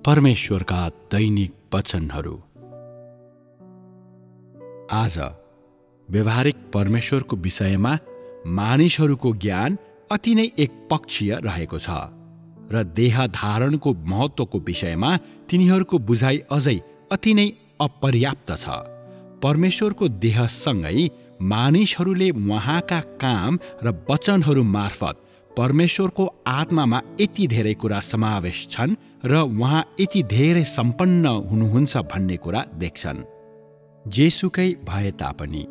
परमेश्वरका दैनिक वचनहरू। आज व्यवहारिक परमेश्वरको विषयमा मानिसहरूको ज्ञान अति नै एकपक्षीय रहेको छ र देह धारणको महत्त्वको विषयमा तिनीहरूको बुझाइ अझै अति नै अपर्याप्त छ। परमेश्वरको देहसँगै मानिसहरूले उहाँका काम र वचनहरू मार्फत परमेश्वरको आत्मामा यति धेरै कुरा समावेश छन् र उहाँ यति धेरै सम्पन्न हुनुहुन्छ भन्ने कुरा देख्छन्। जेसुकै भए तापनि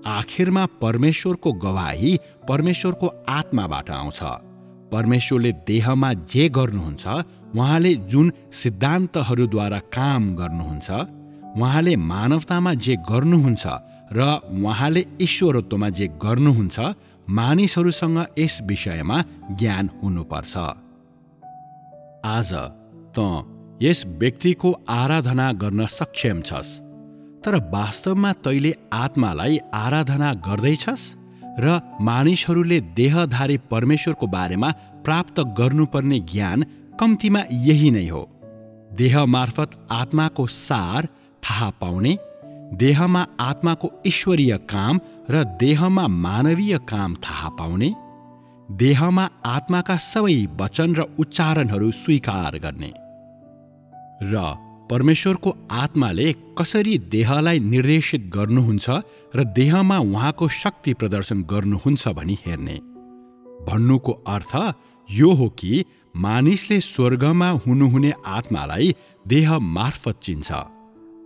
आखिरमा परमेश्वरको गवाही परमेश्वरको आत्माबाट आउँछ। परमेश्वरले देहमा जे गर्नुहुन्छ, उहाँले जुन सिद्धान्तहरूद्वारा काम गर्नुहुन्छ, उहाँले मानवतामा जे गर्नुहुन्छ र उहाँले ईश्वरत्वमा जे गर्नुहुन्छ, मानिसहरूसँग यस विषयमा ज्ञान हुनुपर्छ। आज त यस व्यक्तिको आराधना गर्न सक्षम छस्, तर वास्तवमा तैले आत्मालाई आराधना गर्दैछस् र मानिसहरूले देहधारी परमेश्वरको बारेमा प्राप्त गर्नुपर्ने ज्ञान कम्तीमा यही नै हो। देह मार्फत आत्माको सार थाहा पाउने, देहमा आत्माको ईश्वरीय काम र देहमा मानवीय काम थाहा पाउने, देहमा आत्माका सबै वचन र उच्चारणहरू स्वीकार गर्ने र परमेश्वरको आत्माले कसरी देहलाई निर्देशित गर्नुहुन्छ र देहमा उहाँको शक्ति प्रदर्शन गर्नुहुन्छ भनी हेर्ने। भन्नुको अर्थ यो हो कि मानिसले स्वर्गमा हुनुहुने आत्मालाई देह मार्फत चिन्छ।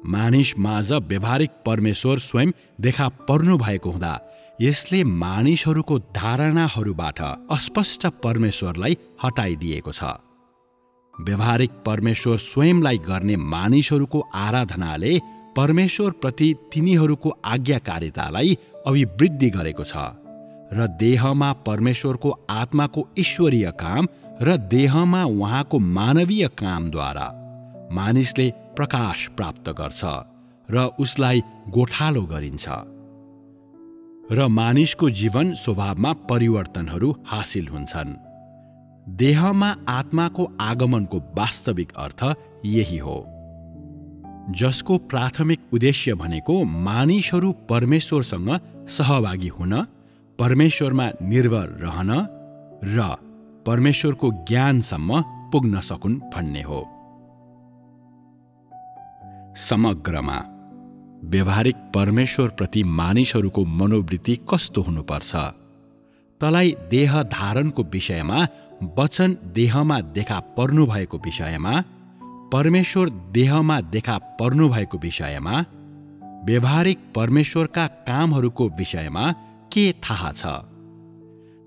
मानिस माझ व्यवहारिक परमेश्वर स्वयं देखा पर्नु भएको हुँदा यसले मानिसहरूको धारणाहरूबाट अस्पष्ट परमेश्वरलाई हटाइदिएको छ। व्यवहारिक परमेश्वर स्वयंलाई गर्ने मानिसहरूको आराधनाले परमेश्वरप्रति तिनीहरूको आज्ञाकारितालाई अभिवृद्धि गरेको छ र देहमा परमेश्वरको आत्माको ईश्वरीय काम र देहमा उहाँको मानवीय कामद्वारा मानिसले प्रकाश प्राप्त गर्छ र उसलाई गोठालो गरिन्छ र मानिसको जीवन स्वभावमा परिवर्तनहरू हासिल हुन्छन्। देहमा आत्माको आगमनको वास्तविक अर्थ यही हो, जसको प्राथमिक उद्देश्य भनेको मानिसहरू परमेश्वरसँग सहभागी हुन, परमेश्वरमा निर्भर रहन र परमेश्वरको ज्ञानसम्म पुग्न सकुन् भन्ने हो। समग्रमा व्यवहारिक परमेश्वरप्रति मानिसहरूको मनोवृत्ति कस्तो हुनुपर्छ? तलाई देह धारणको विषयमा, वचन देहमा देखा पर्नु भएको विषयमा, परमेश्वर देहमा देखा पर्नु भएको विषयमा, व्यवहारिक परमेश्वरका कामहरूको विषयमा के थाहा छ?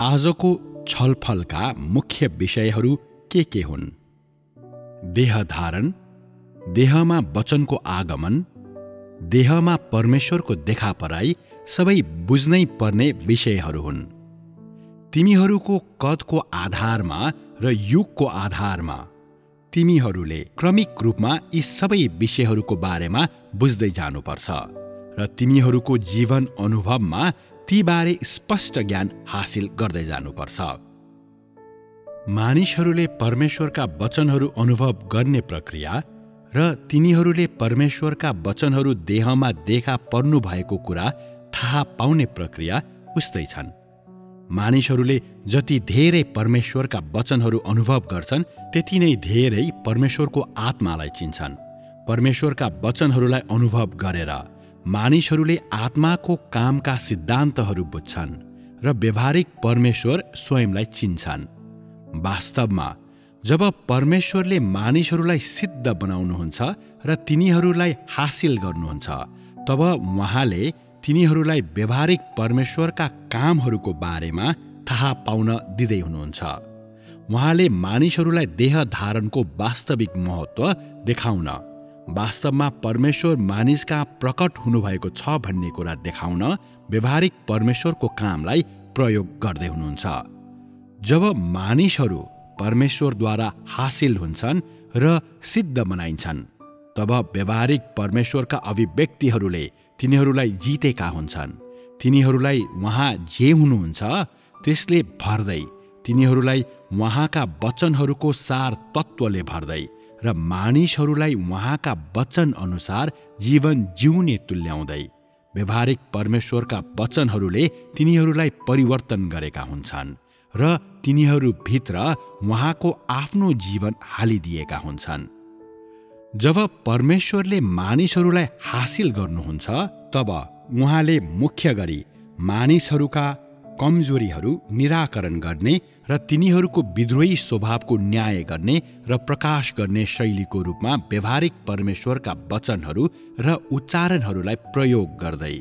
आजको छलफलका मुख्य विषयहरू के हुन्? देह धारण, देहमा वचनको आगमन, देहमा परमेश्वरको देखापराई सबै बुझ्नै पर्ने विषयहरू हुन्। तिमीहरूको कदको आधारमा र युगको आधारमा तिमीहरूले क्रमिक रूपमा यी सबै विषयहरूको बारेमा बुझ्दै जानुपर्छ र तिमीहरूको जीवन अनुभवमा तीबारे स्पष्ट ज्ञान हासिल गर्दै जानुपर्छ। मानिसहरूले परमेश्वरका वचनहरू अनुभव गर्ने प्रक्रिया र तिनीहरूले परमेश्वरका वचनहरू देहमा देखा पर्नु भएको कुरा थाहा पाउने प्रक्रिया उस्तै छन्। मानिसहरूले जति धेरै परमेश्वरका वचनहरू अनुभव गर्छन्, त्यति नै धेरै परमेश्वरको आत्मालाई चिन्छन्। परमेश्वरका वचनहरूलाई अनुभव गरेर मानिसहरूले आत्माको कामका सिद्धान्तहरू बुझ्छन् र व्यवहारिक परमेश्वर स्वयंलाई चिन्छन्। वास्तवमा जब परमेश्वरले मानिसहरूलाई सिद्ध बनाउनुहुन्छ र तिनीहरूलाई हासिल गर्नुहुन्छ, तब उहाँले तिनीहरूलाई व्यवहारिक परमेश्वरका कामहरूको बारेमा थाहा पाउन दिँदै हुनुहुन्छ। उहाँले मानिसहरूलाई देह धारणको वास्तविक महत्त्व देखाउन, वास्तवमा परमेश्वर मानिसका प्रकट हुनुभएको छ भन्ने कुरा देखाउन व्यवहारिक परमेश्वरको कामलाई प्रयोग गर्दै हुनुहुन्छ। जब मानिसहरू परमेश्वरद्वारा हासिल हुन्छन् र सिद्ध बनाइन्छन्, तब व्यवहारिक परमेश्वरका अभिव्यक्तिहरूले तिनीहरूलाई जितेका हुन्छन्। तिनीहरूलाई उहाँ जे हुनुहुन्छ त्यसले भर्दै, तिनीहरूलाई उहाँका वचनहरूको सार तत्त्वले भर्दै र मानिसहरूलाई उहाँका वचन अनुसार जीवन जिउने तुल्याउँदै व्यवहारिक परमेश्वरका वचनहरूले तिनीहरूलाई परिवर्तन गरेका हुन्छन् र तिनीहरूभित्र उहाँको आफ्नो जीवन हालिदिएका हुन्छन्। जब परमेश्वरले मानिसहरूलाई हासिल गर्नुहुन्छ तब उहाँले मुख्य गरी मानिसहरूका कमजोरीहरू निराकरण गर्ने र तिनीहरूको विद्रोही स्वभावको न्याय गर्ने र प्रकाश गर्ने शैलीको रूपमा व्यवहारिक परमेश्वरका वचनहरू र उच्चारणहरूलाई प्रयोग गर्दै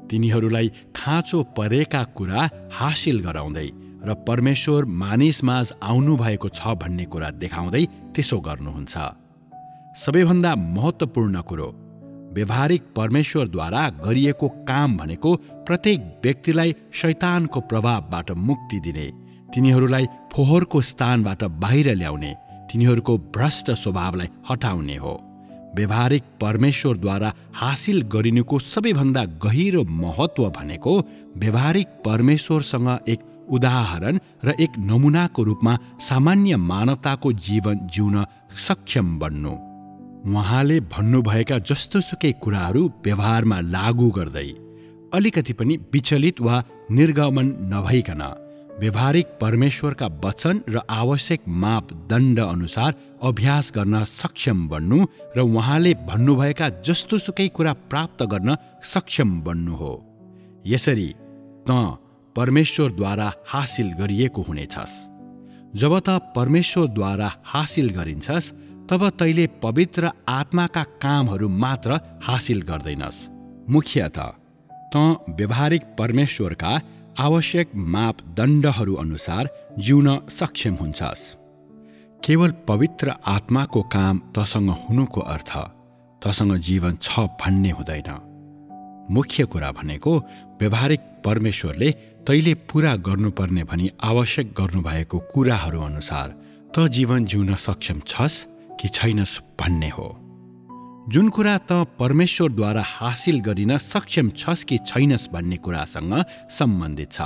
तिनीहरूलाई खाँचो परेका कुरा हासिल गराउँदै र परमेश्वर मानिसमाझ आउनुभएको छ भन्ने कुरा देखाउँदै त्यसो गर्नुहुन्छ। सबैभन्दा महत्त्वपूर्ण कुरो, व्यवहारिक परमेश्वरद्वारा गरिएको काम भनेको प्रत्येक व्यक्तिलाई शैतानको प्रभावबाट मुक्ति दिने, तिनीहरूलाई फोहोरको स्थानबाट बाहिर ल्याउने, तिनीहरूको भ्रष्ट स्वभावलाई हटाउने हो। व्यवहारिक परमेश्वरद्वारा हासिल गरिनुको सबैभन्दा गहिरो महत्त्व भनेको व्यवहारिक परमेश्वरसँग एक उदाहरण र एक नमुनाको रूपमा सामान्य मानवताको जीवन जिउन सक्षम बन्नु। उहाँले भन्नुभएका जस्तोसुकै कुराहरू व्यवहारमा लागू गर्दै अलिकति पनि विचलित वा निर्गमन नभइकन व्यवहारिक परमेश्वरका वचन र आवश्यक मापदण्ड अनुसार अभ्यास गर्न सक्षम बन्नु र उहाँले भन्नुभएका जस्तोसुकै कुरा प्राप्त गर्न सक्षम बन्नु हो। यसरी त परमेश्वरद्वारा हासिल गरिएको हुनेछस्। जब त परमेश्वरद्वारा हासिल गरिन्छस् तब तैले पवित्र आत्माका कामहरू मात्र हासिल गर्दैनस्। मुख्यतः त व्यवहारिक परमेश्वरका आवश्यक मापदण्डहरू अनुसार जिउन सक्षम हुन्छस्। केवल पवित्र आत्माको काम तसँग हुनुको अर्थ तसँग जीवन छ भन्ने हुँदैन। मुख्य कुरा भनेको व्यवहारिक परमेश्वरले तैले पूरा गर्नुपर्ने भनी आवश्यक गर्नुभएको कुराहरू अनुसार त जीवन जिउन सक्षम छस् कि छैनस् भन्ने हो। जुन कुरा त परमेश्वरद्वारा हासिल गरिन सक्षम छस् कि छैनस् भन्ने कुरासँग सम्बन्धित छ।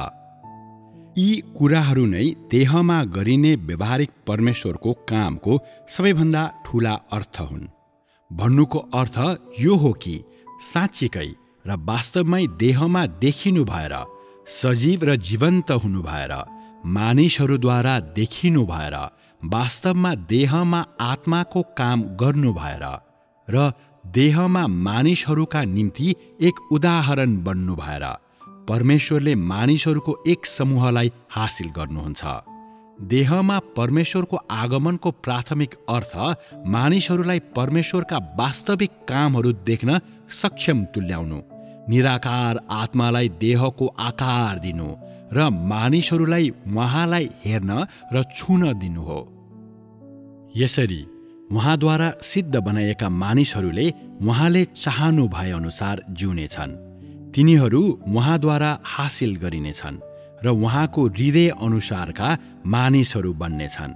यी कुराहरू नै देहमा गरिने व्यवहारिक परमेश्वरको कामको सबैभन्दा ठूला अर्थ हुन्। भन्नुको अर्थ यो हो कि साँच्चीकै र वास्तवमै देहमा देखिनु भएर, सजीव र जीवन्त हुनु भएर, मानिसहरूद्वारा देखिनु भएर, वास्तवमा देहमा आत्माको काम गर्नु भएर र देहमा मानिसहरूका निम्ति एक उदाहरण बन्नु भएर परमेश्वरले मानिसहरूको एक समूहलाई हासिल गर्नुहुन्छ। देहमा परमेश्वरको आगमनको प्राथमिक अर्थ मानिसहरूलाई परमेश्वरका वास्तविक कामहरू देख्न सक्षम तुल्याउनु, निराकार आत्मालाई देहको आकार दिनु र मानिसहरूलाई उहाँलाई हेर्न र छुन दिनु हो। यसरी उहाँद्वारा सिद्ध बनाएका मानिसहरूले उहाँले चाहनु भए अनुसार जिउनेछन्। तिनीहरू उहाँद्वारा हासिल गरिनेछन् र उहाँको हृदय अनुसारका मानिसहरू बन्नेछन्।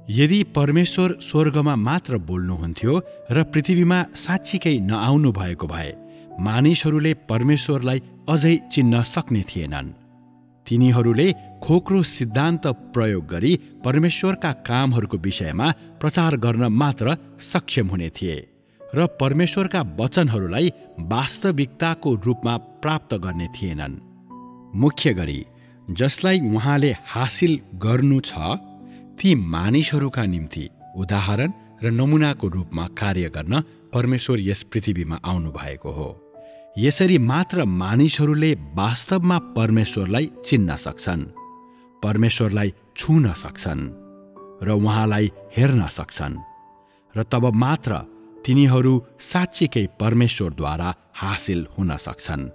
यदि परमेश्वर स्वर्गमा मात्र बोल्नुहुन्थ्यो र पृथ्वीमा साँच्चीकै नआउनु भएको भए मानिसहरूले परमेश्वरलाई अझै चिन्न सक्ने थिएनन्। तिनीहरूले खोक्रो सिद्धान्त प्रयोग गरी परमेश्वरका कामहरूको विषयमा प्रचार गर्न मात्र सक्षम हुने थिए र परमेश्वरका वचनहरूलाई वास्तविकताको रूपमा प्राप्त गर्ने थिएनन्। मुख्य गरी जसलाई उहाँले हासिल गर्नु छ ती मानिसहरूका निम्ति उदाहरण र नमुनाको रूपमा कार्य गर्न परमेश्वर यस पृथ्वीमा आउनु भएको हो। यसरी मात्र मानिसहरूले वास्तवमा परमेश्वरलाई चिन्न सक्छन्, परमेश्वरलाई छुन सक्छन् र उहाँलाई हेर्न सक्छन् र तब मात्र तिनीहरू साँच्चीकै परमेश्वरद्वारा हासिल हुन सक्छन्।